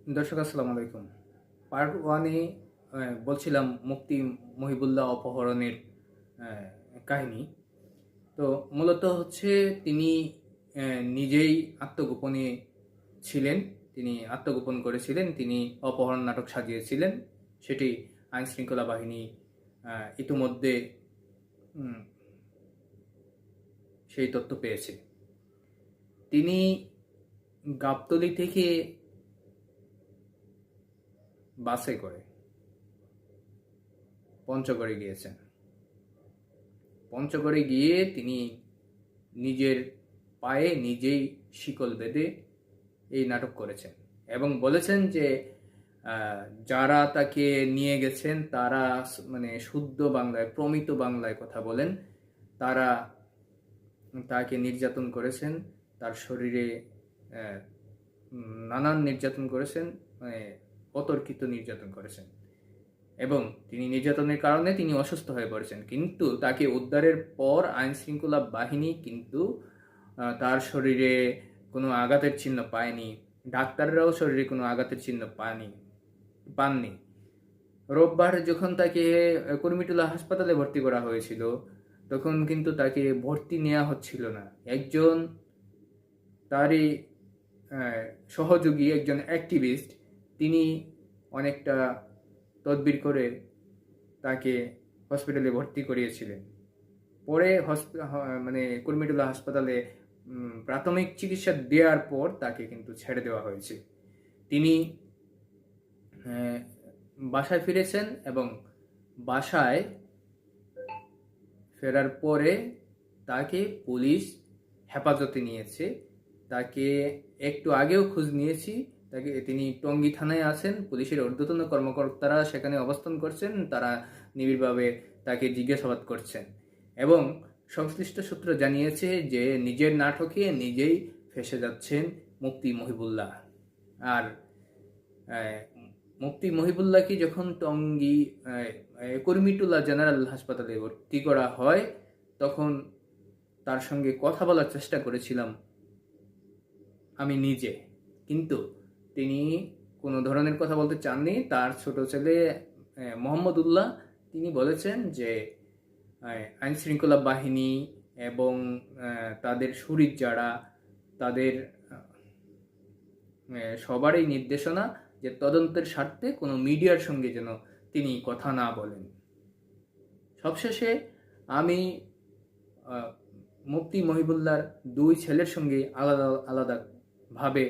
দর্শক আসসালামু আলাইকুম। পার্ট ওয়ানে বলছিলাম মুফতি মহিবুল্লাহ অপহরণের কাহিনী। তো মূলত হচ্ছে তিনি নিজেই আত্মগোপনে ছিলেন। তিনি আত্মগোপন করেছিলেন। তিনি অপহরণ নাটক সাজিয়েছিলেন। সেটি আইন শৃঙ্খলা বাহিনী ইতিমধ্যে উম, সেই তথ্য পেয়েছে। তিনি গাবতলী থেকে বাসে করে পঞ্চগড়ে গিয়েছেন। পঞ্চগড়ে গিয়ে তিনি নিজের পায়ে নিজেই শিকল বেঁধে এই নাটক করেছেন এবং বলেছেন যে যারা তাকে নিয়ে গেছেন তারা মানে শুদ্ধ বাংলায় প্রমিত বাংলায় কথা বলেন। তারা তাকে নির্যাতন করেছেন, তার শরীরে আহ, নানান নির্যাতন করেছেন, মানে অতর্কিত নির্যাতন করেছেন এবং তিনি নির্যাতনের কারণে তিনি অসুস্থ হয়ে পড়েছেন। কিন্তু তাকে উদ্ধারের পর আইন শৃঙ্খলা বাহিনী কিন্তু তার শরীরে কোনো আঘাতের চিহ্ন পায়নি। ডাক্তাররাও শরীরে কোনো আঘাতের চিহ্ন পাননি। রোববার যখন তাকে কুর্মিটোলা হাসপাতালে ভর্তি করা হয়েছিল, তখন কিন্তু তাকে ভর্তি নেওয়া হচ্ছিল না। একজন তারই সহযোগী, একজন অ্যাক্টিভিস্ট, তিনি অনেকটা তদবির করে তাকে হসপিটালে ভর্তি করিয়েছিলেন। পরে মানে কুর্মিটোলা হাসপাতালে প্রাথমিক চিকিৎসা দেওয়ার পর তাকে কিন্তু ছেড়ে দেওয়া হয়েছে। তিনি বাসায় ফিরেছেন এবং বাসায় ফেরার পরে তাকে পুলিশ হেফাজতে নিয়েছে। তাকে একটু আগেও খোঁজ নিয়েছি। তিনি টঙ্গী থানায় আছেন। পুলিশের ঊর্ধ্বতন কর্মকর্তারা সেখানে অবস্থান করছেন। তারা নিবিড়ভাবে তাকে জিজ্ঞাসাবাদ করছেন এবং সংশ্লিষ্ট সূত্র জানিয়েছে যে নিজের নাটকে নিজেই ফেঁসে যাচ্ছেন মুফতি মহিবুল্লাহ। আর মুফতি মহিবুল্লাহকে যখন টঙ্গী কুর্মিটোলা জেনারেল হাসপাতালে ভর্তি করা হয়, তখন তার সঙ্গে কথা বলার চেষ্টা করেছিলাম আমি নিজে, কিন্তু তিনি কোনো ধরনের কথা বলতে চাননি। তার ছোট ছেলে মোহাম্মদ উল্লাহ, তিনি বলেছেন যে আইন শৃঙ্খলা বাহিনী এবং তাদের শরীর যারা, তাদের সবারই নির্দেশনা যে তদন্তের স্বার্থে কোনো মিডিয়ার সঙ্গে যেন তিনি কথা না বলেন। সবশেষে আমি মুফতি মহিবুল্লাহর দুই ছেলের সঙ্গে আলাদা আলাদা ভাবে